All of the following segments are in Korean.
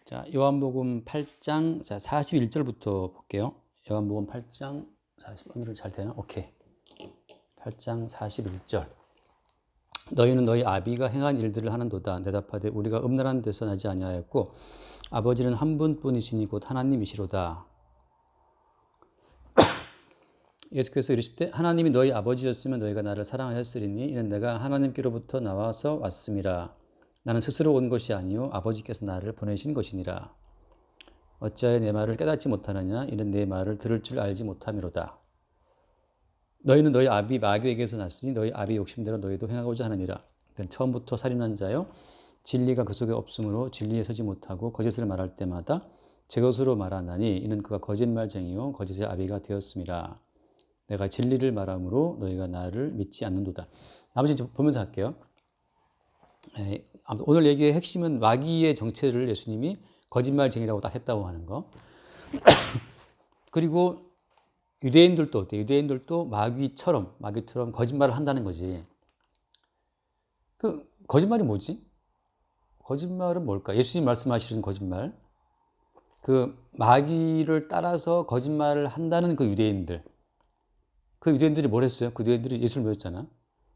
자, 요한복음 8장 자, 41절부터 볼게요. 요한복음 8장 40, 오늘은 잘 되나? 오케이. 8장 41절. 너희는 너희 아비가 행한 일들을 하는도다. 대답하되 우리가 음란한 데서 나지 아니하였고 아버지는 한 분뿐이시니 곧 하나님이시로다. 예수께서 이르시되 하나님이 너희 아버지였으면 너희가 나를 사랑하였으리니 이는 내가 하나님께로부터 나와서 왔음이라. 나는 스스로 온 것이 아니요 아버지께서 나를 보내신 것이니라. 어찌하여 내 말을 깨닫지 못하느냐? 이는 내 말을 들을 줄 알지 못함이로다. 너희는 너희 아비 마귀에게서 났으니 너희 아비 욕심대로 너희도 행하고자 하느니라. 처음부터 살인한 자요 진리가 그 속에 없으므로 진리에 서지 못하고 거짓을 말할 때마다 제 것으로 말하나니 이는 그가 거짓말쟁이요 거짓의 아비가 되었음이라. 내가 진리를 말함으로 너희가 나를 믿지 않는도다. 나머지 보면서 할게요. 오늘 얘기의 핵심은 마귀의 정체를 예수님이 거짓말쟁이라고 딱 했다고 하는 거. 그리고 유대인들도 어때? 유대인들도 마귀처럼 거짓말을 한다는 거지. 그 거짓말이 뭐지? 거짓말은 뭘까? 예수님 말씀하시는 거짓말. 그 마귀를 따라서 거짓말을 한다는 그 유대인들. 그 유대인들이 뭘 했어요? 그 유대인들이 예수를 믿었잖아.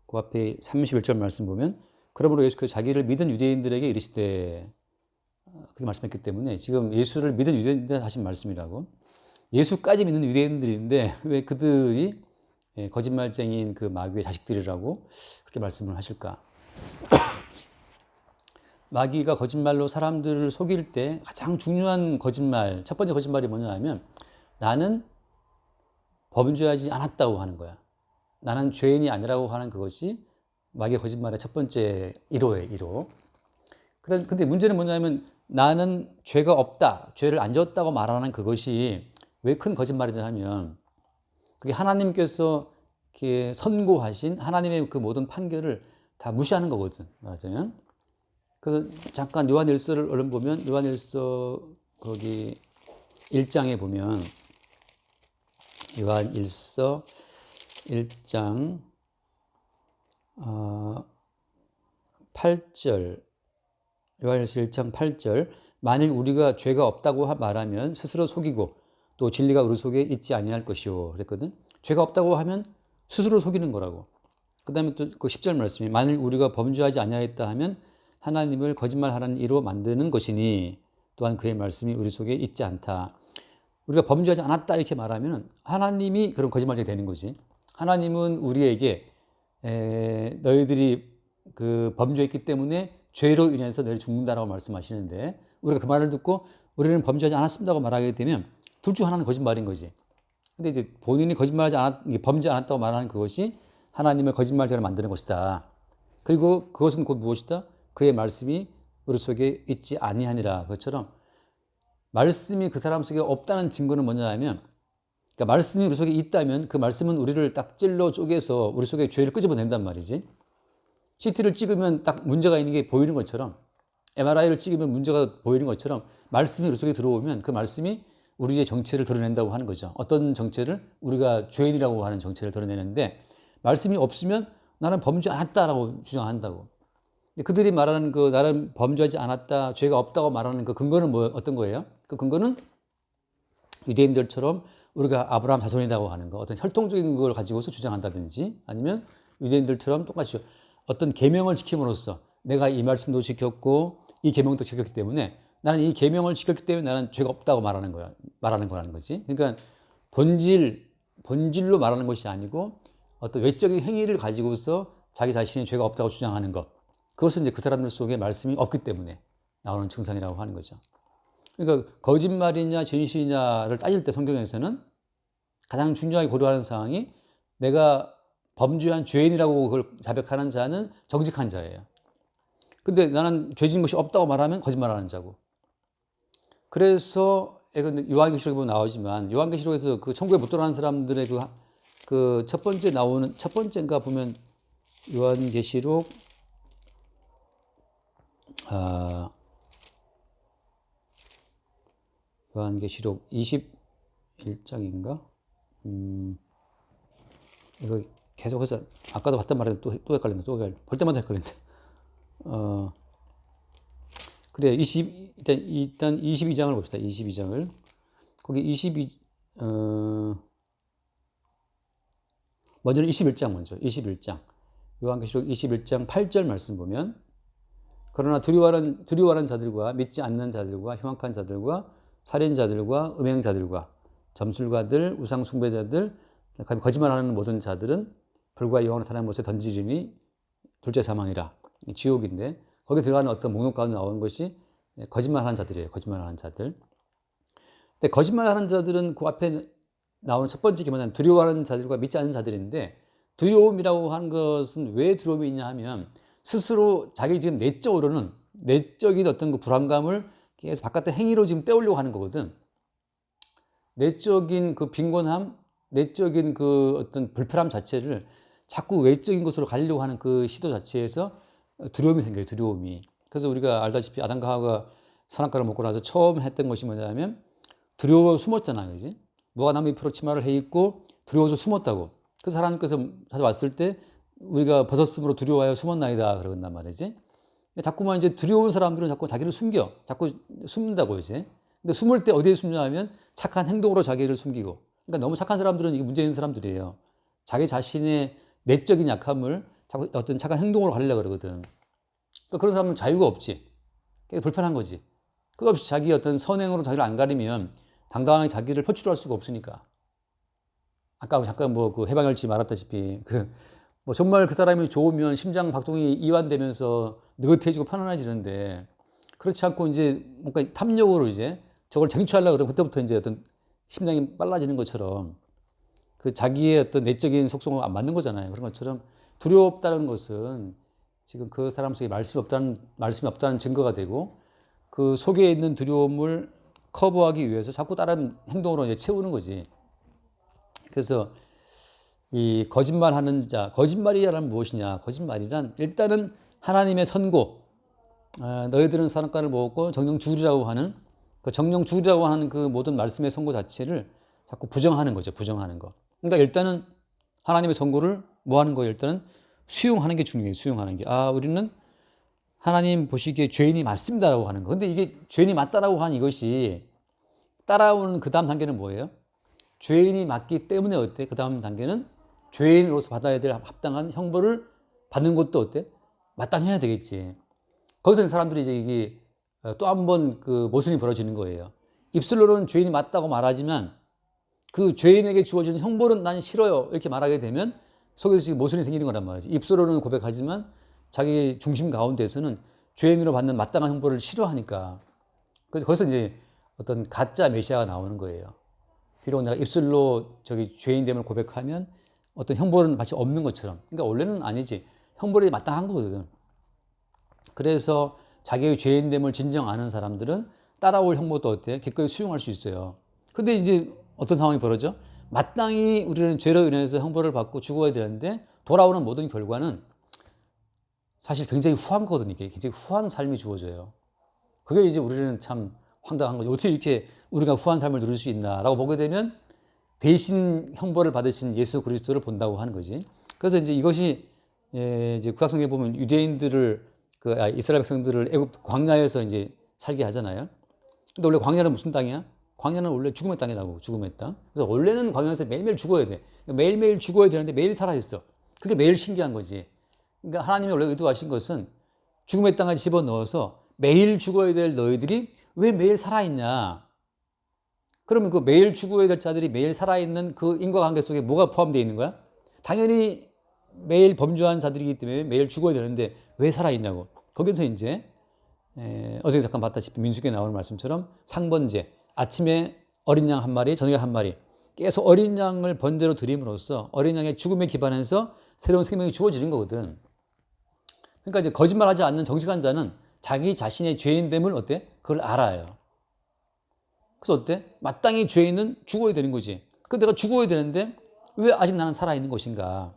그 앞에 31절 말씀 보면 그러므로 예수께서 자기를 믿은 유대인들에게 이르시되 그렇게 말씀했기 때문에 지금 예수를 믿은 유대인들한테 하신 말씀이라고. 예수까지 믿는 유대인들인데 왜 그들이 거짓말쟁이인 그 마귀의 자식들이라고 그렇게 말씀을 하실까? 마귀가 거짓말로 사람들을 속일 때 가장 중요한 거짓말, 첫 번째 거짓말이 뭐냐 하면 나는 범죄하지 않았다고 하는 거야. 나는 죄인이 아니라고 하는 그것이 마귀의 거짓말의 첫 번째 1호예요, 1호. 근데 문제는 뭐냐면 나는 죄가 없다, 죄를 안 지었다고 말하는 그것이 왜 큰 거짓말이냐 하면 그게 하나님께서 이렇게 선고하신 하나님의 그 모든 판결을 다 무시하는 거거든. 말하자면. 그래서 잠깐 요한일서를 얼른 보면 요한일서 거기 1장에 보면 요한일서 1장 8절 요한일서 1장 8절 만일 우리가 죄가 없다고 말하면 스스로 속이고 또 진리가 우리 속에 있지 아니할 것이요 그랬거든. 죄가 없다고 하면 스스로 속이는 거라고. 그 다음에 또 그 10절 말씀이 만일 우리가 범죄하지 아니하였다 하면 하나님을 거짓말하는 이로 만드는 것이니 또한 그의 말씀이 우리 속에 있지 않다. 우리가 범죄하지 않았다 이렇게 말하면 하나님이 그런 거짓말쟁이 되는 거지. 하나님은 우리에게 너희들이 그 범죄했기 때문에 죄로 인해서 너희를 죽는다라고 말씀하시는데 우리가 그 말을 듣고 우리는 범죄하지 않았습니다고 말하게 되면 둘 중 하나는 거짓말인 거지. 근데 이제 본인이 범죄 않았다고 말하는 그것이 하나님을 거짓말쟁이로 만드는 것이다. 그리고 그것은 곧 무엇이다? 그의 말씀이 우리 속에 있지 아니하니라. 그것처럼 말씀이 그 사람 속에 없다는 증거는 뭐냐 하면 그러니까 말씀이 우리 속에 있다면 그 말씀은 우리를 딱 찔러 쪼개서 우리 속에 죄를 끄집어낸단 말이지. CT를 찍으면 딱 문제가 있는 게 보이는 것처럼 MRI를 찍으면 문제가 보이는 것처럼 말씀이 우리 속에 들어오면 그 말씀이 우리의 정체를 드러낸다고 하는 거죠. 어떤 정체를? 우리가 죄인이라고 하는 정체를 드러내는데 말씀이 없으면 나는 범죄 않았다라고 주장한다고. 그들이 말하는 그 나는 범죄하지 않았다, 죄가 없다고 말하는 그 근거는 어떤 거예요? 그 근거는 유대인들처럼 우리가 아브라함 자손이라고 하는 거, 어떤 혈통적인 걸 가지고서 주장한다든지 아니면 유대인들처럼 똑같이 어떤 계명을 지킴으로써 내가 이 말씀도 지켰고 이 계명도 지켰기 때문에 나는 이 계명을 지켰기 때문에 나는 죄가 없다고 말하는 거라는 거지. 그러니까 본질로 말하는 것이 아니고 어떤 외적인 행위를 가지고서 자기 자신이 죄가 없다고 주장하는 것. 그것은 이제 그 사람들 속에 말씀이 없기 때문에 나오는 증상이라고 하는 거죠. 그러니까 거짓말이냐 진실이냐를 따질 때 성경에서는 가장 중요하게 고려하는 사항이 내가 범죄한 죄인이라고 그걸 자백하는 자는 정직한 자예요. 근데 나는 죄진 것이 없다고 말하면 거짓말하는 자고. 그래서 요한계시록에 보면 나오지만 요한계시록에서 그 천국에 못 들어가는 사람들의 그 첫 번째인가 보면 요한계시록 요한계시록 21장인가? 이거 계속해서 아까도 봤단 말인데 또 헷갈린다. 볼 때마다 헷갈린다. 그래, 일단 22장을 봅시다. 22장을. 거기 먼저는 21장 먼저. 21장. 요한계시록 21장 8절 말씀 보면, 그러나 두려워하는 자들과 믿지 않는 자들과 흉악한 자들과 살인자들과 음행자들과 점술가들, 우상 숭배자들, 거짓말하는 모든 자들은 불과 영원한 타는 못에 던지리니 둘째 사망이라. 지옥인데 거기 들어가는 어떤 목록 가운데 나오는 것이 거짓말하는 자들이에요. 거짓말하는 자들. 근데 거짓말하는 자들은 그 앞에 나오는 첫 번째 게 뭐냐면 두려워하는 자들과 믿지 않는 자들인데, 두려움이라고 하는 것은 왜 두려움이 있냐 하면 스스로 자기 지금 내적으로는 내적인 어떤 그 불안감을 계속 바깥의 행위로 지금 빼오려고 하는 거거든. 내적인 그 빈곤함, 내적인 그 어떤 불편함 자체를 자꾸 외적인 것으로 가려고 하는 그 시도 자체에서 두려움이 생겨요. 두려움이. 그래서 우리가 알다시피 아담과 하와가 선악과를 먹고 나서 처음 했던 것이 뭐냐면 두려워 숨었잖아요. 그지? 무화과 나무 잎으로 치마를 해 입고 두려워서 숨었다고. 그래서 하나님께서 찾아왔을 때 우리가 벗었으므로 두려워하여 숨었나이다 그러단 말이지. 자꾸만 이제 두려운 사람들은 자꾸 자기를 숨겨. 자꾸 숨는다고 이제. 근데 숨을 때 어디에 숨냐 하면 착한 행동으로 자기를 숨기고. 그러니까 너무 착한 사람들은 이게 문제 있는 사람들이에요. 자기 자신의 내적인 약함을 자꾸 어떤 착한 행동으로 가려고 그러거든. 그러니까 그런 사람은 자유가 없지. 그게 불편한 거지. 끝없이 자기 어떤 선행으로 자기를 안 가리면 당당하게 자기를 표출할 수가 없으니까. 아까 잠깐 뭐 그 해방일지 말았다시피 뭐 정말 그 사람이 좋으면 심장 박동이 이완되면서 느긋해지고 편안해지는데, 그렇지 않고 이제 뭔가 탐욕으로 이제 저걸 쟁취하려고 그러면 그때부터 이제 어떤 심장이 빨라지는 것처럼 그 자기의 어떤 내적인 속성과 안 맞는 거잖아요. 그런 것처럼 두렵다는 것은 지금 그 사람 속에 말씀이 없다는 증거가 되고, 그 속에 있는 두려움을 커버하기 위해서 자꾸 다른 행동으로 이제 채우는 거지. 그래서 이 거짓말하는 자, 거짓말이란 무엇이냐? 거짓말이란 일단은 하나님의 선고, 너희들은 선악과를 먹었고 정령 죽으리라고 하는 그 정령 죽으리라고 하는 그 모든 말씀의 선고 자체를 자꾸 부정하는 거죠. 부정하는 거. 그러니까 일단은 하나님의 선고를 뭐 하는 거예요? 일단은 수용하는 게 중요해요. 수용하는 게. 우리는 하나님 보시기에 죄인이 맞습니다라고 하는 거. 근데 이게 죄인이 맞다라고 하는 이것이 따라오는 그 다음 단계는 뭐예요? 죄인이 맞기 때문에 어때? 그 다음 단계는 죄인으로서 받아야 될 합당한 형벌을 받는 것도 어때? 마땅해야 되겠지. 거기서 사람들이 이제 이게 또 한 번 그 모순이 벌어지는 거예요. 입술로는 죄인이 맞다고 말하지만 그 죄인에게 주어지는 형벌은 난 싫어요. 이렇게 말하게 되면 속에서 지금 모순이 생기는 거란 말이지. 입술로는 고백하지만 자기 중심 가운데서는 죄인으로 받는 마땅한 형벌을 싫어하니까. 그래서 거기서 이제 어떤 가짜 메시아가 나오는 거예요. 비록 내가 입술로 저기 죄인됨을 고백하면 어떤 형벌은 마치 없는 것처럼. 그러니까 원래는 아니지. 형벌이 마땅한 거거든. 그래서 자기의 죄인됨을 진정 아는 사람들은 따라올 형벌도 어때? 기꺼이 수용할 수 있어요. 근데 이제 어떤 상황이 벌어져? 마땅히 우리는 죄로 인해서 형벌을 받고 죽어야 되는데 돌아오는 모든 결과는 사실 굉장히 후한 거거든요. 이게 굉장히 후한 삶이 주어져요. 그게 이제 우리는 참 황당한 거죠. 어떻게 이렇게 우리가 후한 삶을 누릴 수 있나라고 보게 되면 대신 형벌을 받으신 예수 그리스도를 본다고 하는 거지. 그래서 이제 이것이 이제 구약성경에 보면 유대인들을 이스라엘 백성들을 애굽 광야에서 이제 살게 하잖아요. 근데 원래 광야는 무슨 땅이야? 광야는 원래 죽음의 땅이라고. 죽음의 땅. 그래서 원래는 광야에서 매일매일 죽어야 돼. 매일매일 죽어야 되는데 매일 살아있어. 그게 매일 신기한 거지. 그러니까 하나님이 원래 의도하신 것은 죽음의 땅에 집어넣어서 매일 죽어야 될 너희들이 왜 매일 살아있냐? 그러면 그 매일 죽어야 될 자들이 매일 살아있는 그 인과관계 속에 뭐가 포함되어 있는 거야? 당연히 매일 범죄한 자들이기 때문에 매일 죽어야 되는데 왜 살아있냐고. 거기서 이제 어제 잠깐 봤다시피 민수기에 나오는 말씀처럼 상번제, 아침에 어린 양 한 마리, 저녁에 한 마리, 계속 어린 양을 번제로 드림으로써 어린 양의 죽음에 기반해서 새로운 생명이 주어지는 거거든. 그러니까 이제 거짓말하지 않는 정직한 자는 자기 자신의 죄인됨을 어때? 그걸 알아요. 그래서 어때? 마땅히 죄인은 죽어야 되는 거지. 근데 내가 죽어야 되는데 왜 아직 나는 살아있는 것인가?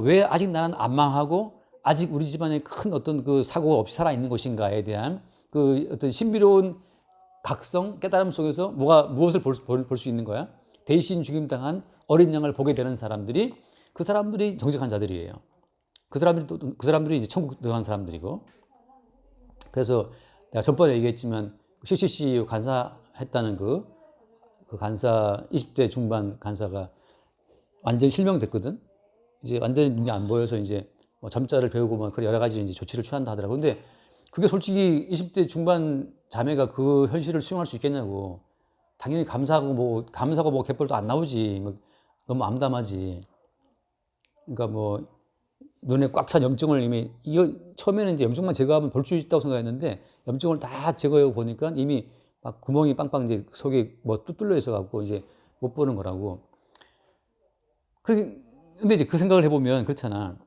왜 아직 나는 안 망하고 아직 우리 집안에 큰 어떤 그 사고가 없이 살아있는 것인가에 대한 그 어떤 신비로운 각성, 깨달음 속에서 무엇을 볼 수 있는 거야? 대신 죽임당한 어린 양을 보게 되는 사람들이 그 사람들이 정직한 자들이에요. 그 사람들이 이제 천국 들어간 사람들이고. 그래서 내가 전번에 얘기했지만 CCC 간사했다는 그 간사 20대 중반 간사가 완전히 실명됐거든. 이제 완전히 눈이 안 보여서 이제 뭐 점자를 배우고 뭐 그런 여러 가지 이제 조치를 취한다 하더라고. 근데 그게 솔직히 20대 중반 자매가 그 현실을 수용할 수 있겠냐고. 당연히 감사하고 뭐 갯벌도 안 나오지. 뭐 너무 암담하지. 그러니까 뭐 눈에 꽉 찬 염증을 이미 이거 처음에는 이제 염증만 제거하면 볼 수 있다고 생각했는데 염증을 다 제거해 보니까 이미 막 구멍이 빵빵 이제 속에 뭐 뚫려 있어 갖고 이제 못 보는 거라고. 근데 이제 그 생각을 해보면 그렇잖아.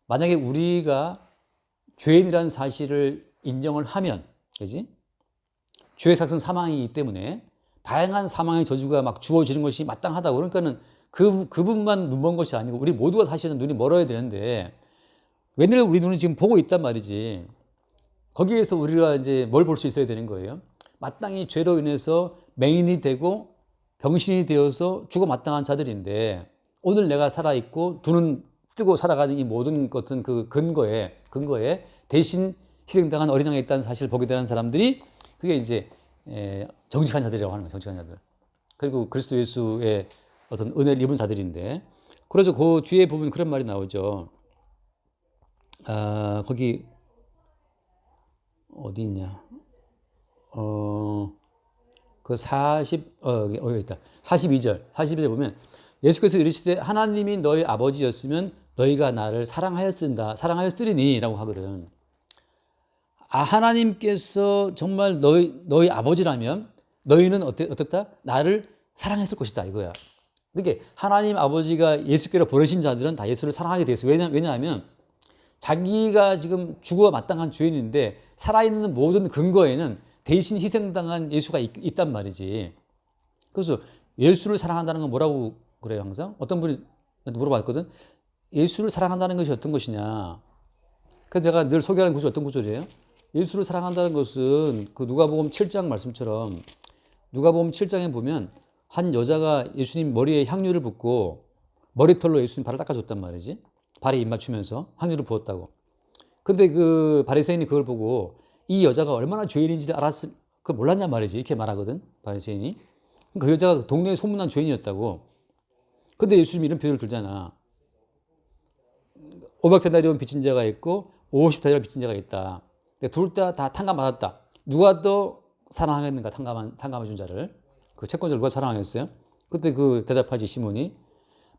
만약에 우리가 죄인이라는 사실을 인정을 하면, 그지? 죄의 삭은 사망이기 때문에 다양한 사망의 저주가 막 주어지는 것이 마땅하다고. 그러니까는 그분만 눈 먼 것이 아니고 우리 모두가 사실은 눈이 멀어야 되는데 웬일로 우리 눈은 지금 보고 있단 말이지. 거기에서 우리가 이제 뭘 볼 수 있어야 되는 거예요? 마땅히 죄로 인해서 맹인이 되고 병신이 되어서 죽어 마땅한 자들인데 오늘 내가 살아있고 두 눈 뜨고 살아가는 이 모든 것은 그 근거에 대신 희생당한 어린 양이 있다는 사실을 보게 되는 사람들이 그게 이제 정직한 자들이라고 하는 거예요. 정직한 자들. 그리고 그리스도 예수의 어떤 은혜를 입은 자들인데 그래서 그 뒤에 보면 그런 말이 나오죠. 거기 어디 있냐? 여기 있다. 42절 보면 예수께서 이르시되 하나님이 너희 아버지였으면 너희가 나를 사랑하였으리니 라고 하거든. 하나님께서 정말 너희 아버지라면 너희는 어떻다? 나를 사랑했을 것이다 이거야. 그러니까 하나님 아버지가 예수께로 보내신 자들은 다 예수를 사랑하게 돼 있어요. 왜냐하면 자기가 지금 죽어 마땅한 죄인인데 살아있는 모든 근거에는 대신 희생당한 예수가 있단 말이지. 그래서 예수를 사랑한다는 건 뭐라고 그래요 항상? 어떤 분이 물어봤거든. 예수를 사랑한다는 것이 어떤 것이냐. 그래서 제가 늘 소개하는 구절이 어떤 구절이에요? 예수를 사랑한다는 것은 그 누가복음 7장 말씀처럼 누가복음 7장에 보면 한 여자가 예수님 머리에 향유를 붓고 머리털로 예수님 발을 닦아줬단 말이지. 발에 입 맞추면서 향유를 부었다고. 근데 그 바리새인이 그걸 보고 이 여자가 얼마나 죄인인지 그걸 몰랐냔 말이지. 이렇게 말하거든 바리새인이. 그 여자가 동네에 소문난 죄인이었다고. 근데 예수님이 이런 표현을 들잖아. 500데나리온 빚진 자가 있고 50데나리온 빚진 자가 있다. 둘 다 탕감받았다. 누가 더 사랑하겠는가? 탕감해 준 자를. 그 채권자를 누가 사랑하겠어요? 그때 그 대답하지 시몬이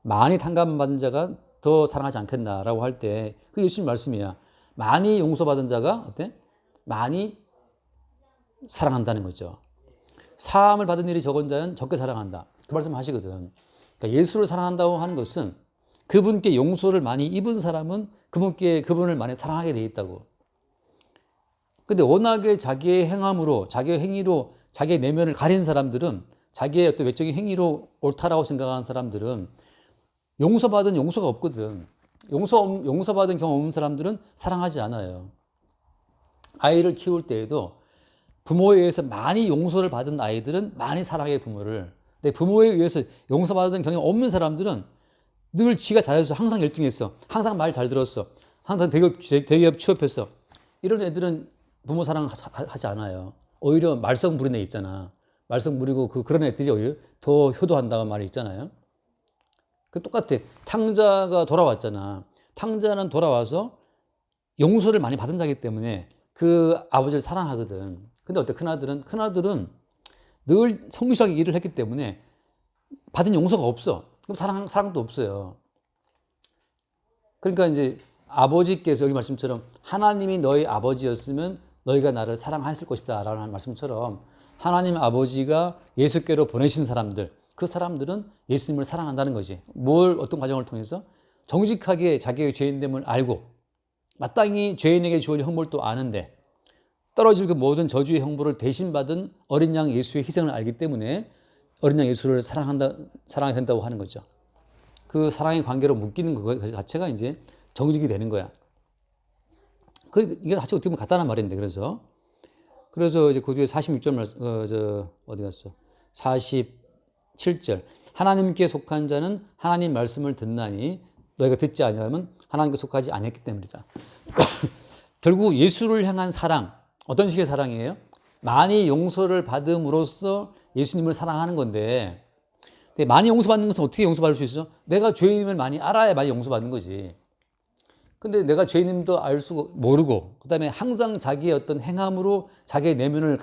많이 탕감받은 자가 더 사랑하지 않겠나라고 할 때 그 예수님 말씀이야. 많이 용서받은 자가 어때? 많이 사랑한다는 거죠. 사함을 받은 일이 적은 자는 적게 사랑한다. 그 말씀 하시거든. 그러니까 예수를 사랑한다고 하는 것은 그분께 용서를 많이 입은 사람은 그분을 많이 사랑하게 돼 있다고. 근데 워낙에 자기의 행함으로, 자기의 행위로, 자기의 내면을 가린 사람들은 자기의 어떤 외적인 행위로 옳다라고 생각하는 사람들은 용서받은 용서가 없거든. 용서받은 경험 없는 사람들은 사랑하지 않아요. 아이를 키울 때에도 부모에 의해서 많이 용서를 받은 아이들은 많이 사랑해 부모를. 근데 부모에 의해서 용서받은 경험 없는 사람들은 늘 지가 잘해서 항상 1등했어. 항상 말 잘 들었어. 항상 대기업 취업했어. 이런 애들은 부모 사랑하지 않아요. 오히려 말썽 부리는 애 있잖아. 말썽 부리고 그런 애들이 오히려 더 효도한다는 말이 있잖아요. 그 똑같아. 탕자가 돌아왔잖아. 탕자는 돌아와서 용서를 많이 받은 자이기 때문에 그 아버지를 사랑하거든. 근데 어때? 큰아들은 늘 성실하게 일을 했기 때문에 받은 용서가 없어. 그럼 사랑도 없어요. 그러니까 이제 아버지께서 여기 말씀처럼 하나님이 너희 아버지였으면 너희가 나를 사랑했을 것이다 라는 말씀처럼 하나님 아버지가 예수께로 보내신 사람들, 그 사람들은 예수님을 사랑한다는 거지. 어떤 과정을 통해서? 정직하게 자기의 죄인됨을 알고 마땅히 죄인에게 주어질 형벌도 아는데 떨어질 그 모든 저주의 형벌을 대신 받은 어린 양 예수의 희생을 알기 때문에 어린 양 예수를 사랑해야 된다고 하는 거죠. 그 사랑의 관계로 묶이는 그 자체가 이제 정직이 되는 거야. 이게 사실 어떻게 보면 간단한 말인데, 그래서 이제 그 뒤에 46절 어디 갔어? 47절. 하나님께 속한 자는 하나님 말씀을 듣나니 너희가 듣지 아니하면 하나님께 속하지 아니했기 때문이다. 결국 예수를 향한 사랑, 어떤 식의 사랑이에요? 많이 용서를 받음으로써 예수님을 사랑하는 건데, 근데 많이 용서받는 것은 어떻게 용서받을 수 있어요? 내가 죄인임을 많이 알아야 많이 용서받는 거지. 근데 내가 죄인임도 알 수 모르고, 그 다음에 항상 자기의 어떤 행함으로 자기의 내면을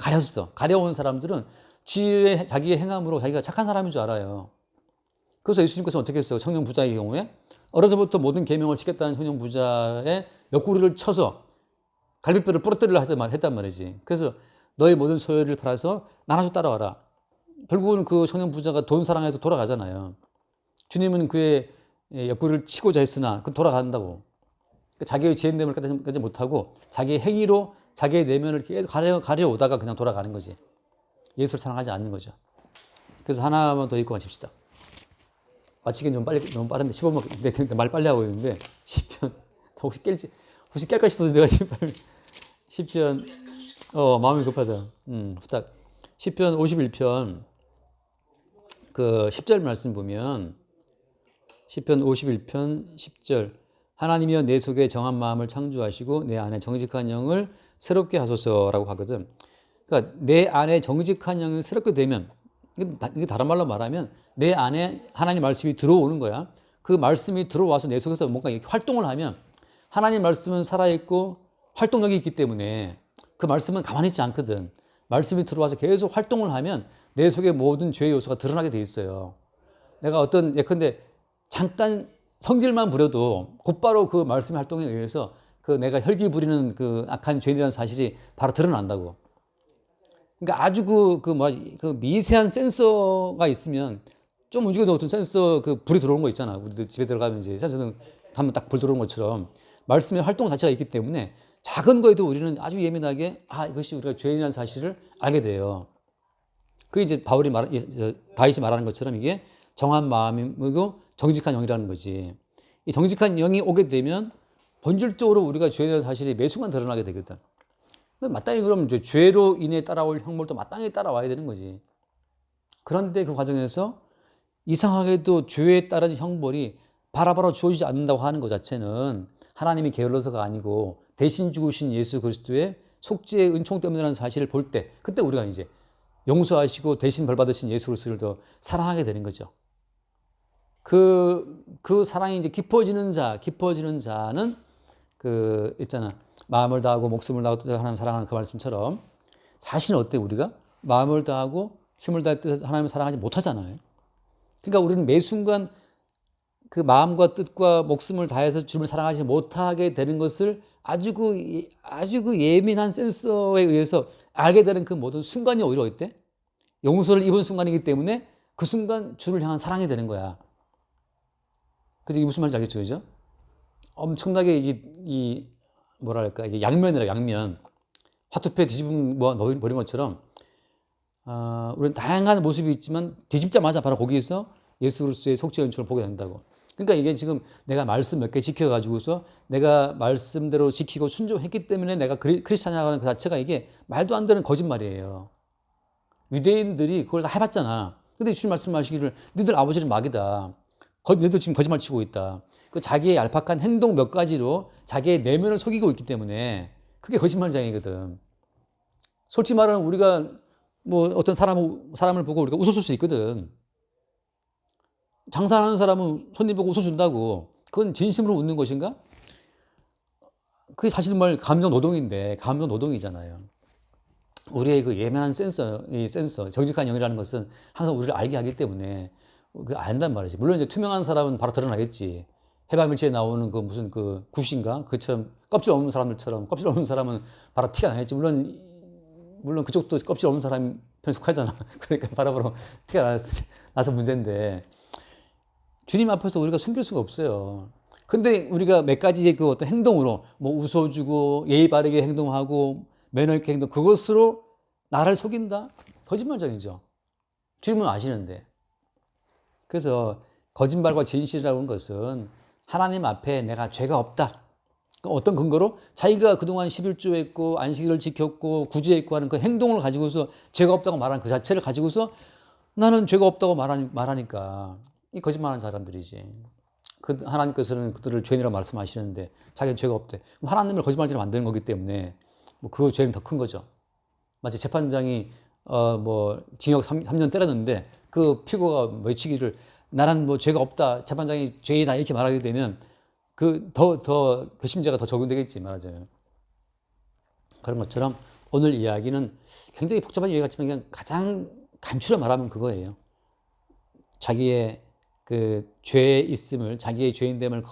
가려온 사람들은 자기의 행함으로 자기가 착한 사람인 줄 알아요. 그래서 예수님께서 어떻게 했어요? 청년 부자의 경우에 어려서부터 모든 계명을 지켰다는 청년 부자의 옆구리를 쳐서 갈비뼈를 부러뜨리려 했단 말이지. 그래서 너의 모든 소유를 팔아서 나눠서 따라와라. 결국은 그 청년 부자가 돈 사랑해서 돌아가잖아요. 주님은 그의 옆구리를 치고자 했으나 그 돌아간다고. 자기의 죄인됨을 깨닫지 못하고 자기의 행위로 자기의 내면을 계속 가려오다가 그냥 돌아가는 거지. 예수를 사랑하지 않는 거죠. 그래서 하나만 더 읽고 마칩시다. 마치긴 좀 빨리, 너무 빠른데 15분, 내 말 빨리 하고 있는데 10편 혹시 깰까 싶어서 내가 지금 10편 마음이 급하다. 후딱 10편 51편 그 10절 말씀 보면 10편 51편 10절 하나님이여 내 속에 정한 마음을 창조하시고 내 안에 정직한 영을 새롭게 하소서라고 하거든. 그러니까 내 안에 정직한 영이 새롭게 되면 이게 다른 말로 말하면 내 안에 하나님 말씀이 들어오는 거야. 그 말씀이 들어와서 내 속에서 뭔가 이렇게 활동을 하면 하나님 말씀은 살아있고 활동력이 있기 때문에 그 말씀은 가만히 있지 않거든. 말씀이 들어와서 계속 활동을 하면 내 속에 모든 죄의 요소가 드러나게 돼 있어요. 내가 예컨대 잠깐 성질만 부려도 곧바로 그 말씀의 활동에 의해서 그 내가 혈기 부리는 그 악한 죄인이라는 사실이 바로 드러난다고. 그러니까 아주 그 미세한 센서가 있으면 좀 움직여도 어떤 센서 그 불이 들어오는 거 있잖아. 우리도 집에 들어가면 이제 센서는 가면 딱 불 들어오는 것처럼 말씀의 활동 자체가 있기 때문에 작은 거에도 우리는 아주 예민하게 이것이 우리가 죄인이라는 사실을 알게 돼요. 그게 이제 다윗이 말하는 것처럼 이게 정한 마음이고 정직한 영이라는 거지. 이 정직한 영이 오게 되면 본질적으로 우리가 죄인이라는 사실이 매 순간 드러나게 되거든. 마땅히 그럼 이제 죄로 인해 따라올 형벌도 마땅히 따라와야 되는 거지. 그런데 그 과정에서 이상하게도 죄에 따른 형벌이 바로바로 주어지지 않는다고 하는 것 자체는 하나님이 게을러서가 아니고 대신 죽으신 예수 그리스도의 속죄의 은총 때문이라는 사실을 볼 때 그때 우리가 이제 용서하시고 대신 벌 받으신 예수 그리스도를 더 사랑하게 되는 거죠. 그 사랑이 이제 깊어지는 자는 있잖아. 마음을 다하고 목숨을 다하고 하나님 사랑하는 그 말씀처럼 사실은 어때 우리가? 마음을 다하고 힘을 다할 때 하나님을 사랑하지 못하잖아요. 그러니까 우리는 매 순간 그 마음과 뜻과 목숨을 다해서 주님을 사랑하지 못하게 되는 것을 아주 그 예민한 센서에 의해서 알게 되는 그 모든 순간이 오히려 어때? 용서를 입은 순간이기 때문에 그 순간 주를 향한 사랑이 되는 거야. 그죠? 이게 무슨 말인지 알겠죠? 그죠? 엄청나게 이게 양면. 화투패 뒤집은 버린 것처럼, 우리는 다양한 모습이 있지만 뒤집자마자 바로 거기에서 예수 그리스도의 속죄 연출을 보게 된다고. 그러니까 이게 지금 내가 말씀 몇 개 지켜가지고서 내가 말씀대로 지키고 순종했기 때문에 내가 크리스찬이라고 하는 그 자체가 이게 말도 안 되는 거짓말이에요. 유대인들이 그걸 다 해봤잖아. 근데 주님 말씀하시기를 너희들 아버지는 마귀다. 너희들 지금 거짓말 치고 있다. 그 자기의 얄팍한 행동 몇 가지로 자기의 내면을 속이고 있기 때문에 그게 거짓말장이거든. 솔직히 말하면 우리가 뭐 어떤 사람을 보고 우리가 웃어줄 수 있거든. 장사하는 사람은 손님 보고 웃어준다고. 그건 진심으로 웃는 것인가? 그게 사실은 감정 노동인데, 감정 노동이잖아요. 우리의 그 예민한 센서, 정직한 영이라는 것은 항상 우리를 알게 하기 때문에 안단 말이지. 물론 이제 투명한 사람은 바로 드러나겠지. 해방일지에 나오는 그 무슨 그 굿인가? 그처럼 껍질 없는 사람들처럼 껍질 없는 사람은 바로 티가 나겠지. 물론 그쪽도 껍질 없는 사람 편에 속하잖아. 그러니까 바로 티가 나서 문제인데 주님 앞에서 우리가 숨길 수가 없어요. 근데 우리가 몇 가지의 그 어떤 행동으로 뭐 웃어주고 예의 바르게 행동하고 매너 있게 그것으로 나를 속인다? 거짓말장이죠. 주님은 아시는데. 그래서 거짓말과 진실이라는 것은 하나님 앞에 내가 죄가 없다. 어떤 근거로? 자기가 그동안 11조 했고 안식일을 지켰고 구제했고 하는 그 행동을 가지고서 죄가 없다고 말하는 그 자체를 가지고서 나는 죄가 없다고 말하니까 이 거짓말하는 사람들이지. 하나님께서는 그들을 죄인이라고 말씀하시는데 자기는 죄가 없대. 그럼 하나님을 거짓말쟁이로 만드는 거기 때문에 뭐 그 죄는 더 큰 거죠. 마치 재판장이 뭐 징역 3년 때렸는데 그 피고가 외치기를 나는 뭐 죄가 없다, 재판장이 죄이다 이렇게 말하게 되면 그 괘씸죄가 더 적용되겠지 말하자면. 그런 것처럼 오늘 이야기는 굉장히 복잡한 이야기 같지만 그냥 가장 간추려 말하면 그거예요. 자기의 그 죄에 있음을, 자기의 죄인됨을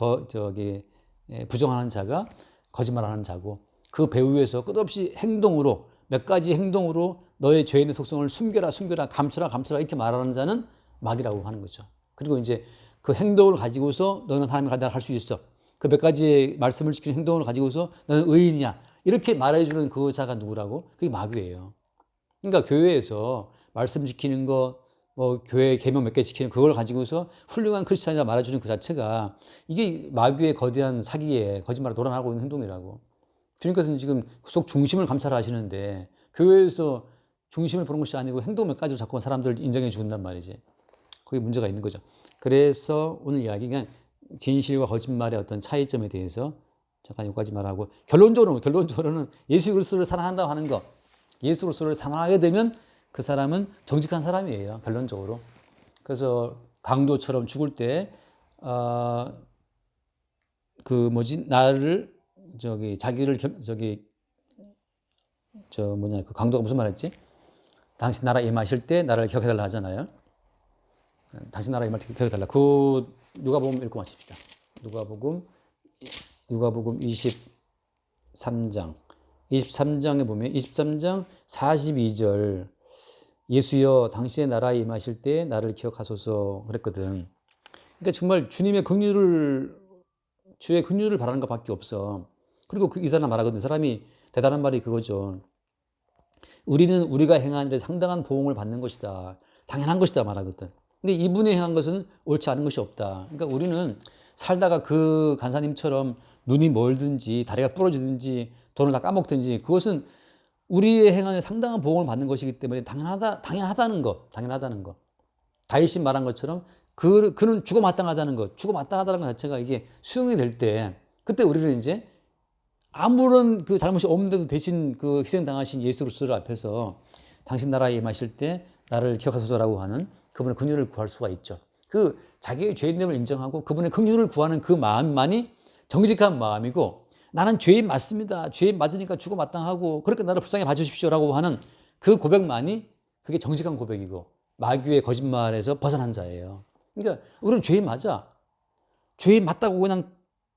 부정하는 자가 거짓말하는 자고, 그 배후에서 끝없이 행동으로, 몇 가지 행동으로 너의 죄인의 속성을 숨겨라 감춰라 이렇게 말하는 자는 마귀라고 하는 거죠. 그리고 이제 그 행동을 가지고서 너는 하나님의 가다를 할 수 있어, 그 몇 가지 말씀을 지키는 행동을 가지고서 너는 의인이야 이렇게 말해주는 그 자가 누구라고? 그게 마귀예요. 그러니까 교회에서 말씀 지키는 거, 뭐 교회 계명 몇 개 지키는 그걸 가지고서 훌륭한 크리스찬이라 말해주는 그 자체가 이게 마귀의 거대한 사기에 거짓말을 도란하고 있는 행동이라고. 주님께서는 지금 속 중심을 감찰하시는데 교회에서 중심을 보는 것이 아니고 행동 몇 가지로 자꾸 사람들을 인정해 준단 말이지. 거기 문제가 있는 거죠. 그래서 오늘 이야기가 진실과 거짓말의 어떤 차이점에 대해서 잠깐 여기까지 말하고, 결론적으로는 예수 그리스도를 사랑한다고 하는 것, 예수 그리스도를 사랑하게 되면 그 사람은 정직한 사람이에요, 결론적으로. 그래서 강도처럼 죽을 때 나를 자기를 그 강도가 무슨 말했지? 당신 나라 임하실 때 나를 기억해달라 하잖아요. 당신 나라 임할 때 기억해달라. 그 누가복음 읽고 마십시다. 누가복음 23장에 보면 23장 42절, 예수여 당신의 나라에 임하실 때 나를 기억하소서 그랬거든. 그러니까 정말 주의 긍휼을 바라는 것밖에 없어. 그리고 이 사람 말하거든. 사람이 대단한 말이 그거죠. 우리는 우리가 행한 일에 상당한 보응을 받는 것이다, 당연한 것이다 말하거든. 근데 이분이 행한 것은 옳지 않은 것이 없다. 그러니까 우리는 살다가 그 간사님처럼 눈이 멀든지 다리가 부러지든지 돈을 다 까먹든지 그것은 우리의 행한에 상당한 보응을 받는 것이기 때문에 당연하다는 것. 다윗이 말한 것처럼 그는 죽어마땅하다는 것, 죽어마땅하다는 것 자체가 이게 수용이 될 때, 그때 우리는 이제 아무런 그 잘못이 없는데도 대신 그 희생당하신 예수 그리스도 앞에서 당신 나라에 임하실 때 나를 기억하소서라고 하는 그분의 긍휼을 구할 수가 있죠. 그 자기의 죄인됨을 인정하고 그분의 긍휼을 구하는 그 마음만이 정직한 마음이고, 나는 죄인 맞습니다, 죄인 맞으니까 죽어 마땅하고 그렇게 나를 불쌍히 봐주십시오라고 하는 그 고백만이 그게 정직한 고백이고 마귀의 거짓말에서 벗어난 자예요. 그러니까 우리는 죄인 맞아, 죄인 맞다고 그냥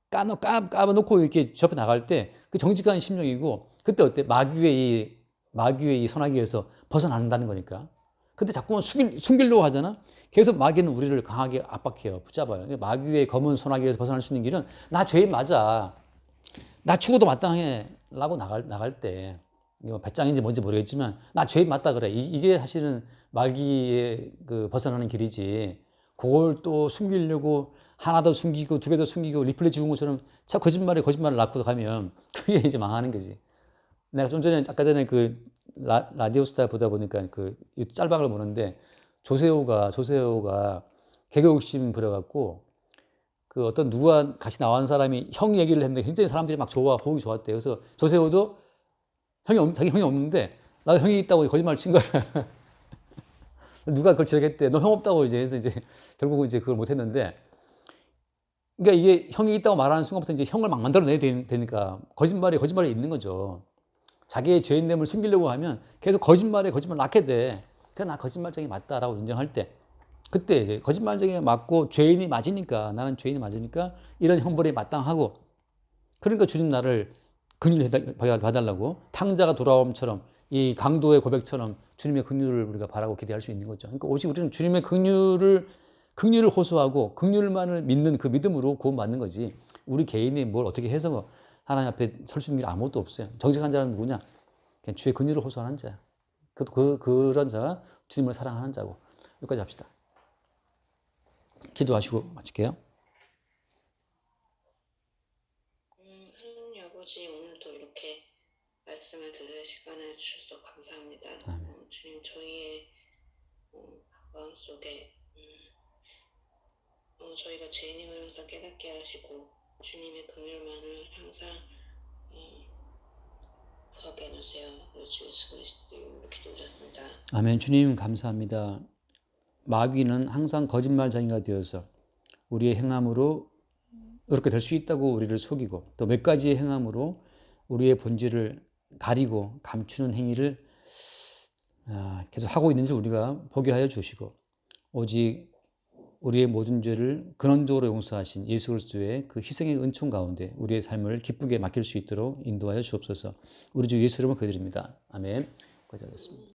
까놓고 이렇게 접해 나갈 때 그 정직한 심령이고, 그때 어때? 마귀의 이 소나기에서 벗어난다는 거니까. 근데 자꾸만 숨기려고 하잖아. 계속 마귀는 우리를 강하게 압박해요, 붙잡아요. 마귀의 검은 소나기에서 벗어날 수 있는 길은 나 죄인 맞아, 나 죽어도 마땅해 라고 나갈 때, 이거 배짱인지 뭔지 모르겠지만 나 죄인 맞다 그래, 이게 사실은 마귀의 그 벗어나는 길이지. 그걸 또 숨기려고 하나 더 숨기고 두 개 더 숨기고 리플레이 죽은 것처럼 참 거짓말을 낳고 가면 그게 이제 망하는 거지. 내가 아까 전에 그 라디오 스타 보다 보니까 그 짤방을 보는데 조세호가 개그 욕심 부려갖고 그 어떤 누가 같이 나온 사람이 형 얘기를 했는데 굉장히 사람들이 막 호응이 좋았대요. 그래서 조세호도 자기 형이 없는데 나도 형이 있다고 거짓말 친 거야. 누가 그걸 지적했대. 너 형 없다고 해서 이제 결국은 이제 그걸 못 했는데, 그러니까 이게 형이 있다고 말하는 순간부터 이제 형을 막 만들어내야 되니까 거짓말이 있는 거죠. 자기의 죄인됨을 숨기려고 하면 계속 거짓말 낳게 돼. 그래, 나 거짓말쟁이 맞다라고 인정할 때, 그때 이제 거짓말쟁이가 맞고 나는 죄인이 맞으니까 이런 형벌이 마땅하고, 그러니까 주님 나를 긍휼히 봐달라고 탕자가 돌아옴처럼 이 강도의 고백처럼 주님의 긍휼을 우리가 바라고 기대할 수 있는 거죠. 그러니까 오직 우리는 주님의 긍휼을 호소하고 긍휼만을 믿는 그 믿음으로 구원받는 거지, 우리 개인이 뭘 어떻게 해서 하나님 앞에 설 수 있는 게 아무것도 없어요. 정직한 자는 누구냐? 그냥 주의 긍휼을 호소하는 자야. 그런 자가 주님을 사랑하는 자고. 여기까지 합시다. 기도하시고 마칠게요. 하나님 아버지, 오늘도 이렇게 말씀을 들을 시간을 주셔서 감사합니다. 주님, 저희의 마음속에 저희가 죄인임을 항상 깨닫게 하시고 주님의 긍휼만을 항상 행복하게 해주세요. 우리 주 예수 그리스도 이름으로 기도드렸습니다. 아멘. 주님 감사합니다. 마귀는 항상 거짓말쟁이가 되어서 우리의 행함으로 이렇게 될 수 있다고 우리를 속이고 또 몇 가지의 행함으로 우리의 본질을 가리고 감추는 행위를 계속 하고 있는지 우리가 보게 하여 주시고 오직 우리의 모든 죄를 근원적으로 용서하신 예수 그리스도의 그 희생의 은총 가운데 우리의 삶을 기쁘게 맡길 수 있도록 인도하여 주옵소서. 우리 주 예수 이름으로 기도드립니다. 아멘. 고자겠습니다.